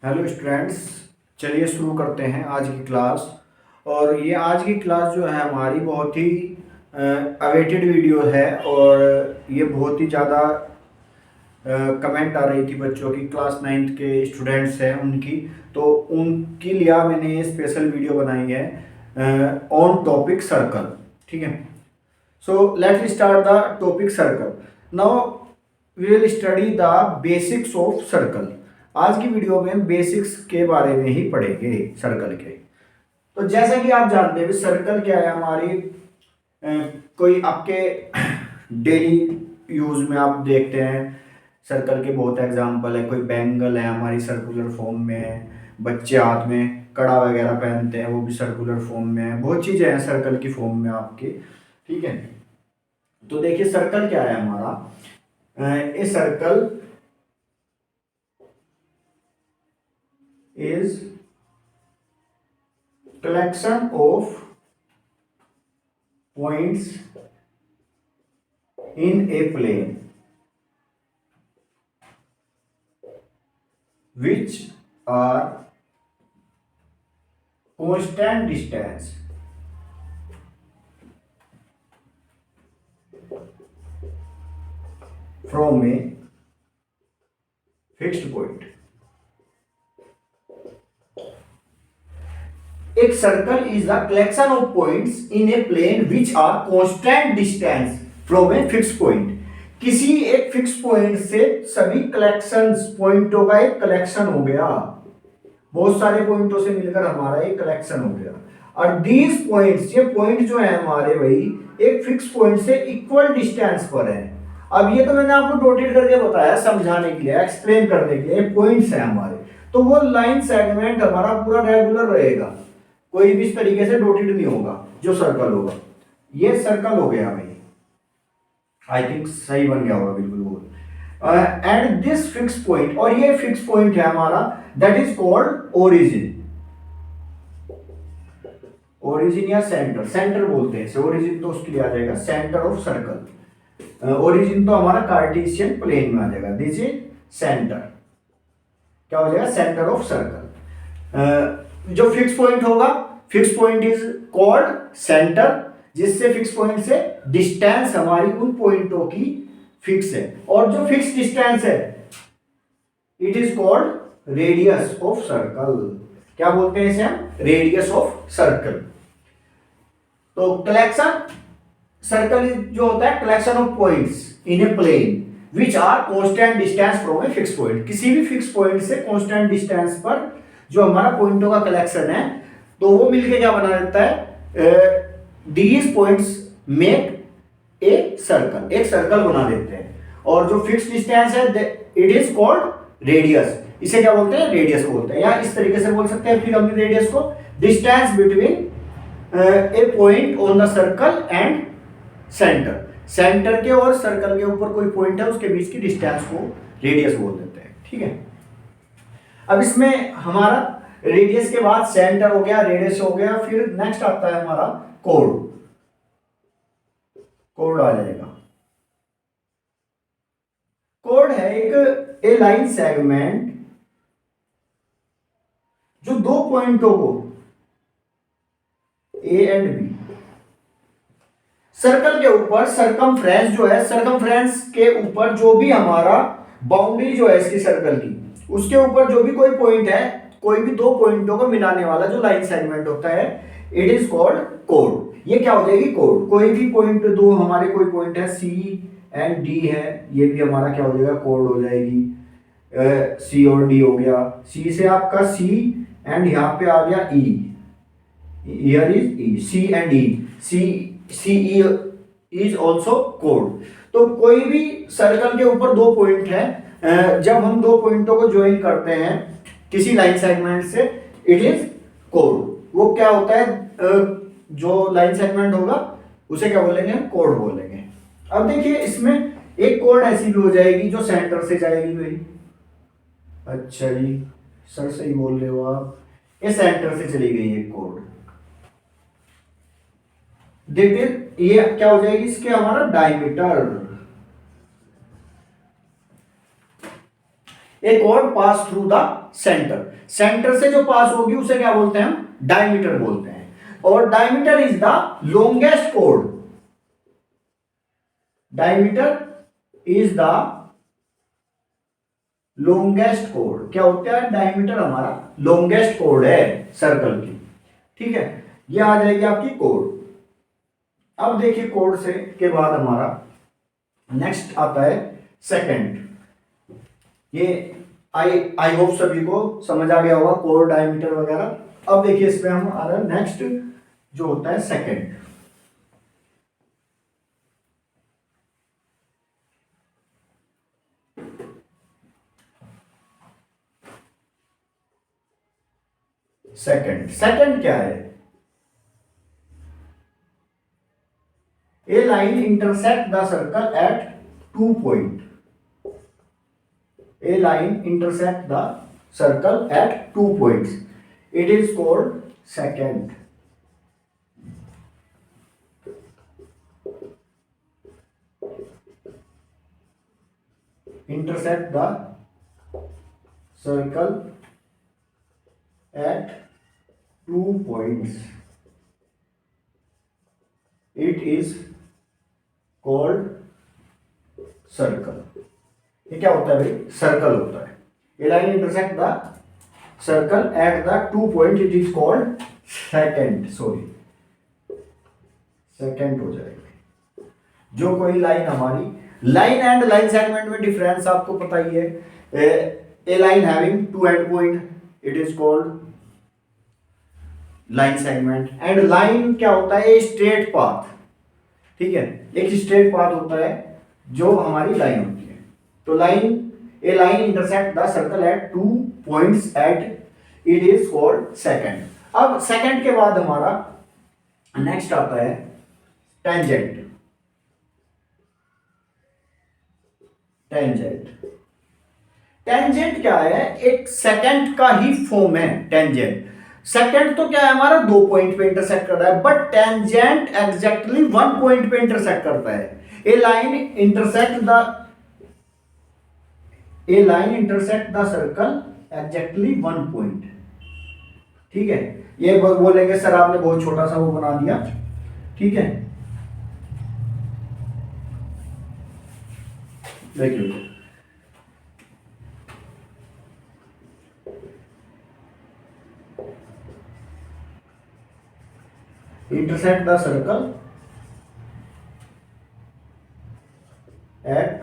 Hello students. चलिए शुरू करते हैं आज की क्लास। और ये आज की क्लास जो है हमारी बहुत ही अवेटेड वीडियो है। और ये बहुत ही ज़्यादा कमेंट आ रही थी बच्चों की, क्लास 9th के स्टूडेंट्स हैं उनकी। तो उनके लिए मैंने ये स्पेशल वीडियो बनाई है ऑन टॉपिक सर्कल। ठीक है, so let's start the topic circle. Now we will study the basics of circle. आज की वीडियो में बेसिक्स के बारे में ही पढ़ेंगे सर्कल के। तो जैसा कि आप जानते हैं सर्कल क्या है हमारी, कोई आपके डेली यूज में आप देखते हैं सर्कल के बहुत एग्जांपल है। कोई बैंगल है हमारी सर्कुलर फॉर्म में है, बच्चे हाथ में कड़ा वगैरह पहनते हैं वो भी सर्कुलर फॉर्म में है, बहुत चीजें हैं सर्कल की फॉर्म में आपके। ठीक है, तो देखिए सर्कल क्या है हमारा। A circle is collection of points in a plane which are constant distance from a fixed point। एक circle is the collection of points in a plane which are constant distance from a fix point. किसी एक fix point से सभी collections पॉइंटों का एक collection हो गया, बहुत सारे पॉइंटों से मिलकर हमारा एक कलेक्शन हो गया। और दीज पॉइंट्स, ये पॉइंट जो है हमारे भाई एक फिक्स पॉइंट से इक्वल डिस्टेंस पर है। अब ये तो मैंने आपको डॉटेड करके बताया समझाने के लिए, एक्सप्लेन करने के लिए। पॉइंट्स है हमारे, तो वो लाइन सेगमेंट हमारा पूरा रेगुलर रहेगा, कोई भी इस तरीके से डॉटेड नहीं होगा जो सर्कल होगा। ये सर्कल हो गया भाई, आई थिंक सही बन गया होगा बिल्कुल वो। एंड दिस फिक्स पॉइंट, और ये फिक्स पॉइंट है हमारा, that is called origin. Origin या सेंटर, सेंटर बोलते हैं ओरिजिन, तो उसके लिए आ जाएगा सेंटर ऑफ सर्कल। ओरिजिन तो हमारा कार्टेशियन प्लेन में आ जाएगा, दिस इज सेंटर। क्या हो जाएगा? Centre of circle. जो फिक्स पॉइंट होगा, fix point is called centre, जिससे फिक्स पॉइंट से डिस्टेंस हमारी उन पॉइंटों की फिक्स है। और जो फिक्स डिस्टेंस है it is called radius of circle. क्या बोलते हैं इसे हम? Radius of circle. तो कलेक्शन सर्कल जो होता है collection of points in a plane which are constant distance from a fix point. किसी भी फिक्स पॉइंट से कांस्टेंट डिस्टेंस पर जो हमारा पॉइंटों का कलेक्शन है, तो वो मिलके क्या बना देता है? These points make a circle, एक सर्कल बना देते हैं। और जो फिक्स डिस्टेंस है इट इज कॉल्ड रेडियस। इसे क्या बोलते हैं? रेडियस बोलते हैं। या इस तरीके से बोल सकते हैं फिर हम रेडियस को, distance between A point on the circle and centre. Centre के और सर्कल के ऊपर कोई पॉइंट है उसके बीच की डिस्टेंस को रेडियस बोल देते हैं। ठीक है, अब इसमें हमारा रेडियस के बाद सेंटर हो गया, रेडियस हो गया, फिर नेक्स्ट आता है हमारा कोड। कोड आ जाएगा। कोड है एक ए लाइन सेगमेंट जो दो पॉइंटों को ए एंड बी, सर्कल के ऊपर सरकमफ्रेंस जो है, सरकमफ्रेंस के ऊपर जो भी हमारा बाउंड्री जो है इसकी सर्कल की, उसके ऊपर जो भी कोई पॉइंट है, कोई भी दो पॉइंटों को मिलाने वाला जो लाइन सेगमेंट होता है, इट इज कॉल्ड कोड। ये क्या हो जाएगी? कोड। कोई भी पॉइंट, दो हमारे कोई पॉइंट है सी एंड डी है, ये भी हमारा क्या हो जाएगा? कोड हो जाएगी। सी और डी हो गया, सी से आपका सी एंड यहाँ पे आ गया E, here is E, C and E, C E is also code. तो कोई भी सर्कल के ऊपर दो पॉइंट है, जब हम दो पॉइंटों को ज्वाइन करते हैं किसी लाइन सेगमेंट से, इट इज कोड। वो क्या होता है? जो लाइन सेगमेंट होगा उसे क्या बोलेंगे? कोड बोलेंगे। अब देखिए इसमें एक कोड ऐसी भी हो जाएगी जो सेंटर से जाएगी भाई। अच्छा जी, सर सही बोल रहे हो आप, ये सेंटर से चली गई एक कोड। देखिए ये क्या हो जाएगी? इसके हमारा diameter. A chord pass through the centre, centre से जो पास होगी उसे क्या बोलते हैं हम, डायमीटर बोलते हैं। और diameter is the longest chord, diameter is the longest chord. क्या होता है, डायमीटर हमारा लॉन्गेस्ट कॉर्ड है सर्कल की, ठीक है। ये आ जाएगी आपकी कोड। अब देखिए कोड से के बाद हमारा नेक्स्ट आता है सेकंड। ये आई होप सभी को समझ आ गया होगा कोड, डायमीटर वगैरह। अब देखिए इसमें हम आ रहा है नेक्स्ट जो होता है सेकंड। सेकंड क्या है, a line intersect the circle at 2 point, a line intersect the circle at 2 points, it is called secant। intersect the circle at 2 points, it is called circle। ये क्या होता है भाई, सर्कल होता है। A line intersect the circle at the 2 point, it is called second, sorry second हो जाएगा। जो कोई लाइन हमारी, लाइन एंड लाइन सेगमेंट में डिफरेंस आपको पता ही है। A line having 2 end point, it is called line segment. And line क्या होता है, स्ट्रेट पाथ, ठीक है, एक स्ट्रेट पाथ होता है जो हमारी लाइन होती है। तो line, A line intersect the circle at 2 points at, it is called second. अब सेकंड के बाद हमारा नेक्स्ट आता है टेंजेंट। टेंजेंट क्या है, एक सेकंड का ही फॉर्म है टेंजेंट। सेकंड तो क्या है हमारा 2 पॉइंट पे इंटरसेक्ट कर रहा है, बट टेंजेंट एग्जैक्टली 1 पॉइंट पे इंटरसेक्ट करता है। A line intersect the circle exactly 1 point, ठीक है। ये बोलेंगे सर आपने बहुत छोटा सा वो बना दिया, ठीक है। देखिए intersect the circle at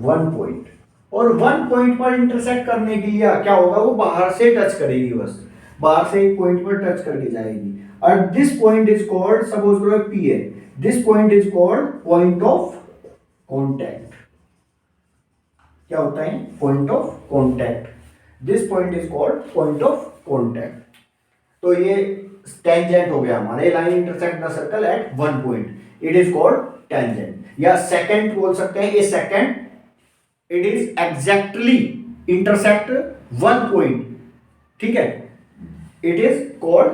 1 point, और 1 पॉइंट पर इंटरसेक्ट करने के लिए क्या होगा, वो बाहर से टच करेगी, बस बाहर से एक पॉइंट पर टच करके जाएगी। और this point is called, suppose करो पी है, this point is called point of contact. क्या होता है, point of contact. This point is called point of contact. तो ये टेंजेंट हो गया हमारा, line intersect the circle at 1 point, it is called tangent. या सेकंड बोल सकते हैं, a second it is exactly intersect 1 point, ठीक है, it is called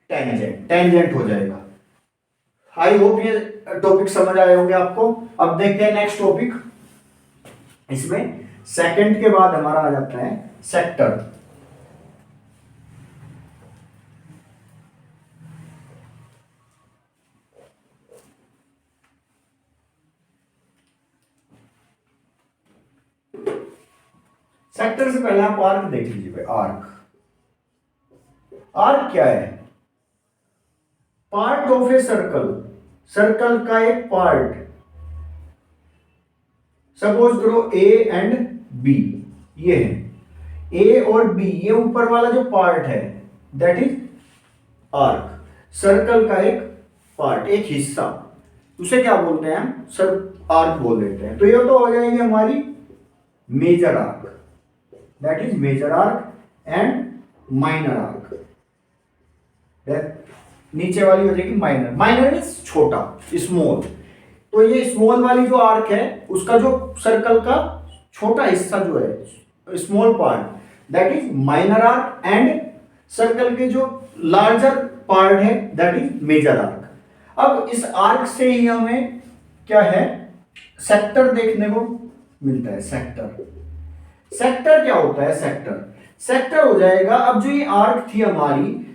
tangent, tangent हो जाएगा। आई होप ये टॉपिक समझ आए होंगे आपको। अब देखते हैं नेक्स्ट टॉपिक। इसमें सेकंड के बाद हमारा आ जाता है सेक्टर। सेक्टर से पहले आप आर्क देख लीजिए भाई। आर्क क्या है, part of a circle, circle का एक पार्ट। सपोज करो ए एंड बी, ये है ए और बी, ये ऊपर वाला जो पार्ट है दैट इज आर्क। सर्कल का एक पार्ट, एक हिस्सा, उसे क्या बोलते हैं हम, सर आर्क बोल देते हैं। तो ये तो हो जाएगी हमारी major arc, that is major arc and minor arc. नीचे वाली हो जाएगी माइनर, माइनर मीन्स छोटा, स्मॉल। तो ये स्मॉल वाली जो आर्क है उसका जो सर्कल का छोटा हिस्सा जो है, small part, that is minor arc. And circle के जो लार्जर पार्ट है दैट इज मेजर आर्क। अब इस आर्क से ही हमें क्या है, सेक्टर देखने को मिलता है। सेक्टर, सेक्टर क्या होता है? सेक्टर हो जाएगा, अब जो ये आर्क थी हमारी,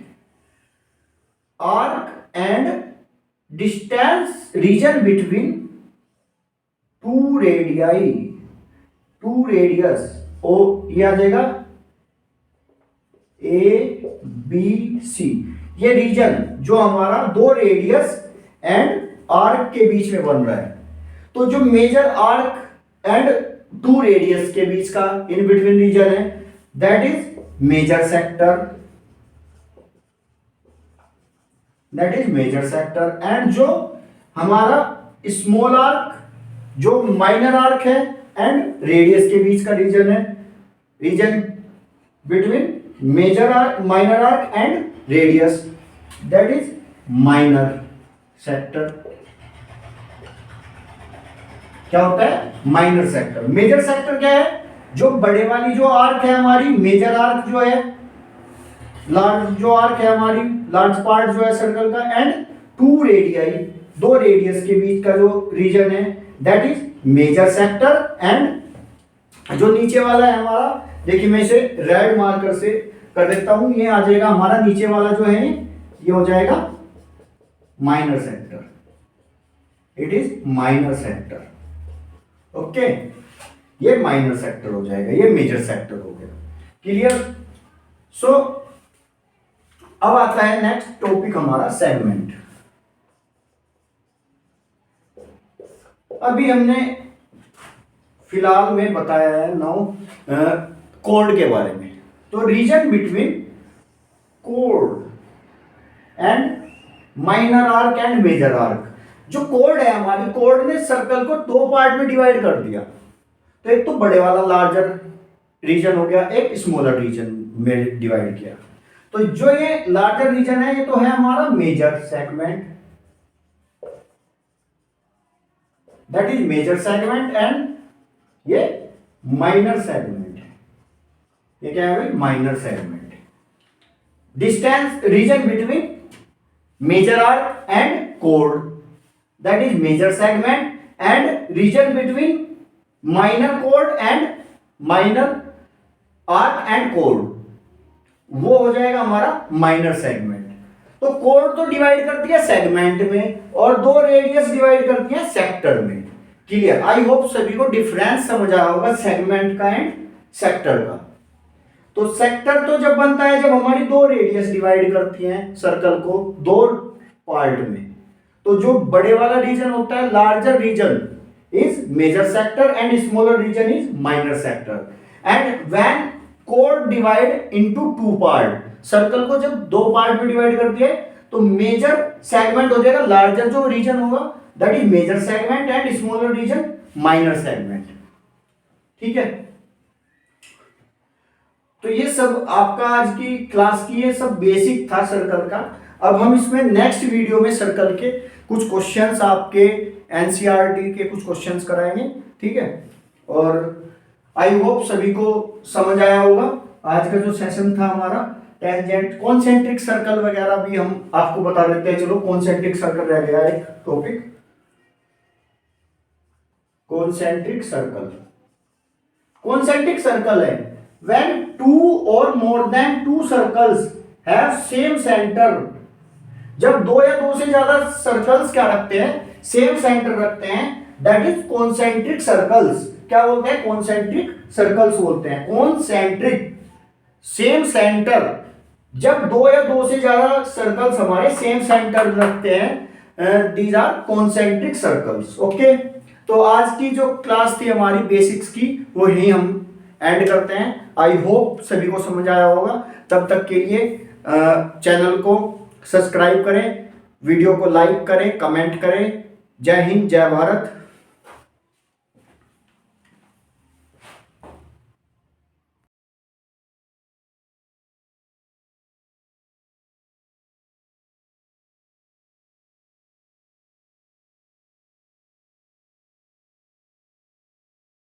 arc and distance region between two radii, two radius, ओ ये आ जाएगा ए बी सी, ये रीजन जो हमारा दो रेडियस एंड आर्क के बीच में बन रहा है। तो जो major arc and two radius के बीच का इन बिटवीन रीजन है, that is major sector, that is major sector. And जो हमारा स्मॉल आर्क, जो माइनर आर्क है एंड रेडियस के बीच का रीजन है, region between major arc, minor arc and radius, that is minor sector. क्या होता है? Minor sector. मेजर सेक्टर क्या है? जो बड़े वाली जो आर्क है हमारी, मेजर आर्क जो है, लार्ज जो आर्क है हमारी, लार्ज पार्ट जो है सर्कल का, एंड टू रेडियाई, दो रेडियस के बीच का जो रीजन है, that is major sector. And जो नीचे वाला है हमारा, देखिए मैं इसे रेड मार्कर से कर देता हूं, ये आ जाएगा हमारा नीचे वाला जो है, ये हो जाएगा minor sector, it is minor sector. Okay, ये माइनर सेक्टर हो जाएगा, ये मेजर सेक्टर हो गया। क्लियर? सो अब आता है नेक्स्ट टॉपिक हमारा सेगमेंट। अभी हमने फिलहाल में बताया है नाउ कोड के बारे में। तो रीजन बिटवीन कोड and minor arc and major arc, जो कोड है हमारी, कोड ने सर्कल को दो पार्ट में डिवाइड कर दिया। तो एक तो बड़े वाला लार्जर रीजन हो गया, एक स्मॉलर रीजन में डिवाइड किया। तो जो ये लार्जर रीजन है, ये तो है हमारा major segment, that is major segment. And ये माइनर सेगमेंट है, ये क्या है भाई? Minor segment. Distance region between major arc and कोड, that is major segment, and region between minor chord and minor arc and chord, वो हो जाएगा हमारा माइनर सेगमेंट। तो कोड तो डिवाइड करती है सेगमेंट में, और दो रेडियस डिवाइड करती है सेक्टर में। क्लियर? आई होप सभी को डिफरेंस समझ आया होगा सेगमेंट का एंड सेक्टर का। तो सेक्टर तो जब बनता है जब हमारी दो रेडियस डिवाइड करती हैं सर्कल को दो पार्ट में। तो जो बड़े वाला रीजन होता है, larger region is major sector and smaller region is minor sector. And when कोड divide into two part, circle को जब दो पार्ट में डिवाइड कर दिया तो मेजर सेगमेंट हो जाएगा, लार्जर जो रीजन होगा that is major segment and smaller region minor segment. ठीक है? तो ये सब आपका आज की क्लास की ये सब बेसिक था सर्कल का। अब हम इसमें नेक्स्ट वीडियो में सर्कल के कुछ क्वेश्चंस, आपके एनसीईआरटी के कुछ क्वेश्चंस कराएंगे। ठीक है? और आई होप सभी को समझ आया होगा। आज का जो सेशन था हमारा टेंजेंट, कॉन्सेंट्रिक सर्कल वगैरह भी हम आपको बता देते हैं। चलो, कॉन्सेंट्रिक सर्कल रह गया एक topic, concentric circle. Concentric circle है व्हेन टू और more than to circles have same centre. जब दो या दो से ज्यादा सर्कल्स क्या रखते हैं? सेम सेंटर रखते हैं, दैट इज कॉन्सेंट्रिक सर्कल्स। क्या बोलते हैं? कॉन्सेंट्रिक सर्कल्स बोलते हैं। Concentric, same centre. जब दो या दो से ज्यादा सर्कल्स हमारे सेम सेंटर रखते हैं, these are concentric circles. Okay, तो आज की जो क्लास थी हमारी बेसिक्स की, वो यही हम एंड करते हैं। आई होप सभी को समझ आया होगा। तब तक के लिए चैनल को सब्सक्राइब करें, वीडियो को लाइक करें, कमेंट करें। जय हिंद, जय भारत।